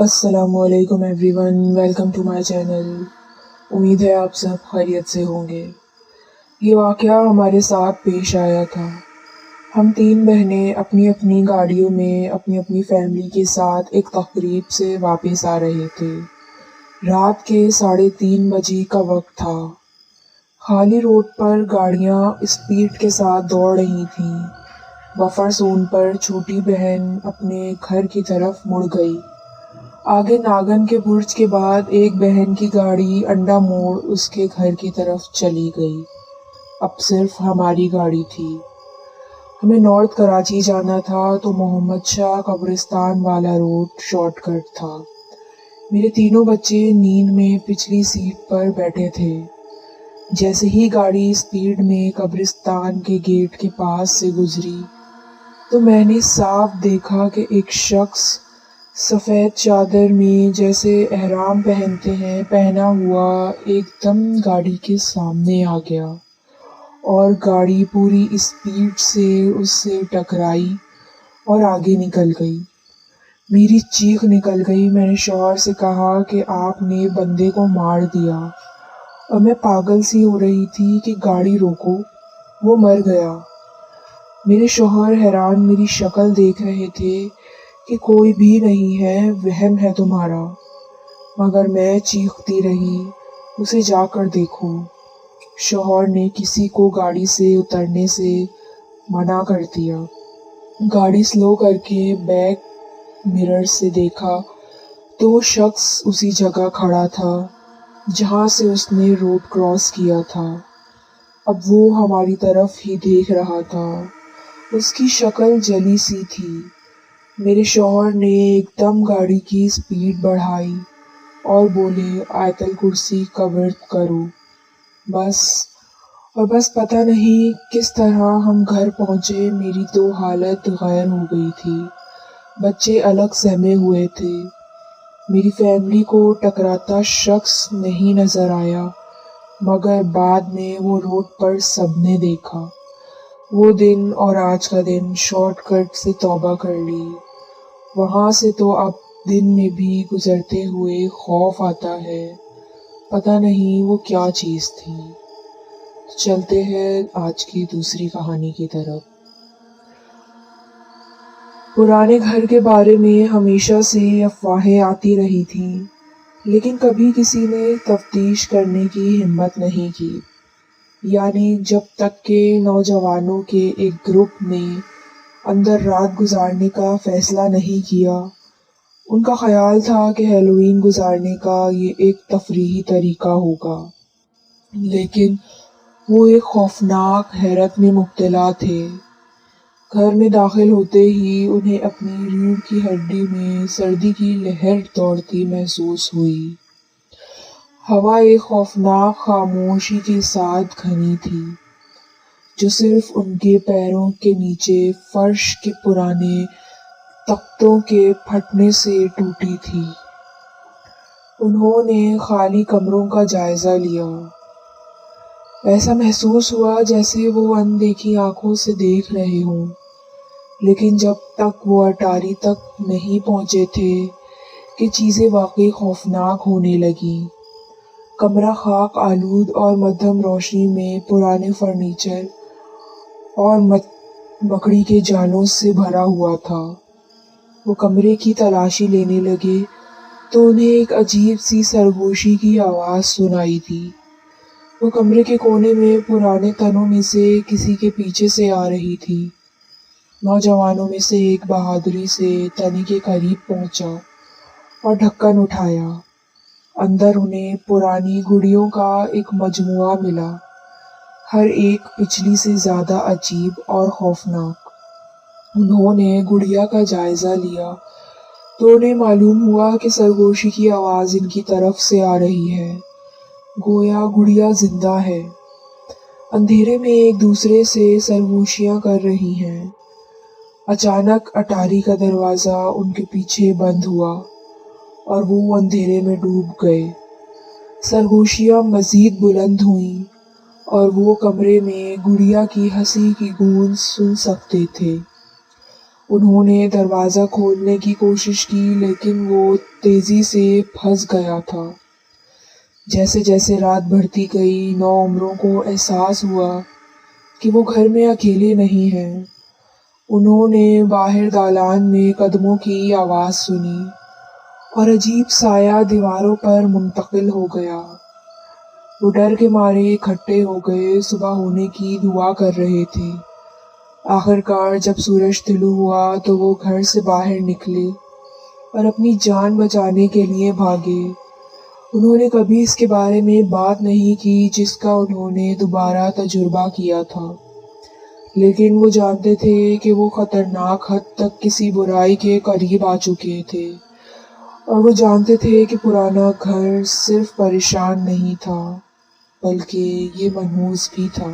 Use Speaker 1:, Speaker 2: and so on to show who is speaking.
Speaker 1: अस्सलामु अलैकुम everyone, welcome to my channel. उम्मीद है आप सब खैरियत से होंगे। ये वाक़या हमारे साथ पेश आया था। हम 3 बहनें अपनी अपनी गाड़ियों में अपनी अपनी फैमिली के साथ एक तकरीब से वापस आ रहे थे। रात के 3:30 बजे का वक्त था। खाली रोड पर गाड़ियाँ स्पीड के साथ दौड़ रही थीं। बफर जोन पर छोटी बहन अपने घर की तरफ मुड़ गई। आगे नागन के बुर्ज के बाद एक बहन की गाड़ी अंडा मोड़ उसके घर की तरफ चली गई। अब सिर्फ हमारी गाड़ी थी। हमें नॉर्थ कराची जाना था तो मोहम्मद शाह कब्रिस्तान वाला रोड शॉर्टकट था। मेरे तीनों बच्चे नींद में पिछली सीट पर बैठे थे। जैसे ही गाड़ी स्पीड में कब्रिस्तान के गेट के पास से गुजरी तो मैंने साफ देखा कि एक शख्स सफ़ेद चादर में जैसे एहराम पहनते हैं पहना हुआ एकदम गाड़ी के सामने आ गया और गाड़ी पूरी स्पीड से उससे टकराई और आगे निकल गई। मेरी चीख निकल गई। मैंने शौहर से कहा कि आपने बंदे को मार दिया और मैं पागल सी हो रही थी कि गाड़ी रोको, वो मर गया। मेरे शौहर हैरान मेरी शक्ल देख रहे थे कि कोई भी नहीं है, वहम है तुम्हारा। मगर मैं चीखती रही, उसे जाकर देखो। शौहर ने किसी को गाड़ी से उतरने से मना कर दिया। गाड़ी स्लो करके बैक मिरर से देखा तो वो शख्स उसी जगह खड़ा था जहाँ से उसने रोड क्रॉस किया था। अब वो हमारी तरफ ही देख रहा था। उसकी शक्ल जली सी थी। मेरे शौहर ने एकदम गाड़ी की स्पीड बढ़ाई और बोले, आयतल कुर्सी कवर करो। बस पता नहीं किस तरह हम घर पहुँचे। मेरी तो हालत गैर हो गई थी। बच्चे अलग सहमे हुए थे। मेरी फैमिली को टकराता शख्स नहीं नज़र आया, मगर बाद में वो रोड पर सबने देखा। वो दिन और आज का दिन शॉर्टकट से तौबा कर ली। वहाँ से तो अब दिन में भी गुजरते हुए खौफ आता है। पता नहीं वो क्या चीज़ थी। चलते हैं आज की दूसरी कहानी की तरफ। पुराने घर के बारे में हमेशा से अफवाहें आती रही थीं, लेकिन कभी किसी ने तफ्तीश करने की हिम्मत नहीं की। यानी जब तक के नौजवानों के एक ग्रुप ने अंदर रात गुजारने का फैसला नहीं किया। उनका ख्याल था कि हैलोवीन गुजारने का ये एक तफरीही तरीका होगा, लेकिन वो एक खौफनाक हैरत में मुब्तला थे। घर में दाखिल होते ही उन्हें अपनी रीढ़ की हड्डी में सर्दी की लहर दौड़ती महसूस हुई। हवा एक खौफनाक खामोशी के साथ घनी थी, जो सिर्फ उनके पैरों के नीचे फर्श के पुराने तख्तों के फटने से टूटी थी। उन्होंने खाली कमरों का जायजा लिया। ऐसा महसूस हुआ जैसे वो अनदेखी आंखों से देख रहे हों, लेकिन जब तक वो अटारी तक नहीं पहुंचे थे कि चीज़ें वाकई खौफनाक होने लगीं। कमरा खाक आलूद और मध्यम रोशनी में पुराने फर्नीचर और मकड़ी के जालों से भरा हुआ था। वो कमरे की तलाशी लेने लगे तो उन्हें एक अजीब सी सरगोशी की आवाज़ सुनाई दी। वो कमरे के कोने में पुराने तनों में से किसी के पीछे से आ रही थी। नौजवानों में से एक बहादुरी से तने के करीब पहुंचा और ढक्कन उठाया। अंदर उन्हें पुरानी गुड़ियों का एक मजमुआ मिला, हर एक पिछली से ज़्यादा अजीब और खौफनाक। उन्होंने गुड़िया का जायज़ा लिया तो उन्हें मालूम हुआ कि सरगोशी की आवाज़ इनकी तरफ से आ रही है, गोया गुड़िया जिंदा है। अंधेरे में एक दूसरे से सरगोशियाँ कर रही हैं। अचानक अटारी का दरवाज़ा उनके पीछे बंद हुआ और वो अंधेरे में डूब गए। सरगोशियाँ मज़ीद बुलंद हुईं और वो कमरे में गुड़िया की हंसी की गूंज सुन सकते थे। انہوں نے دروازہ کھولنے کی کوشش کی لیکن وہ تیزی سے پھنس گیا تھا۔ جیسے جیسے رات بڑھتی گئی، نو عمروں کو احساس ہوا کہ وہ گھر میں اکیلے نہیں ہیں۔ انہوں نے باہر دالان میں قدموں کی آواز سنی اور عجیب سایہ دیواروں پر منتقل ہو گیا۔ وہ ڈر کے مارے اکٹھے ہو گئے، صبح ہونے کی دعا کر رہے تھے۔ آخرکار جب سورج طلوع ہوا تو وہ گھر سے باہر نکلے اور اپنی جان بچانے کے لیے بھاگے۔ انہوں نے کبھی اس کے بارے میں بات نہیں کی جس کا انہوں نے دوبارہ تجربہ کیا تھا، لیکن وہ جانتے تھے کہ وہ خطرناک حد تک کسی برائی کے قریب آ چکے تھے، اور وہ جانتے تھے کہ پرانا گھر صرف پریشان نہیں تھا بلکہ یہ منحوس بھی تھا۔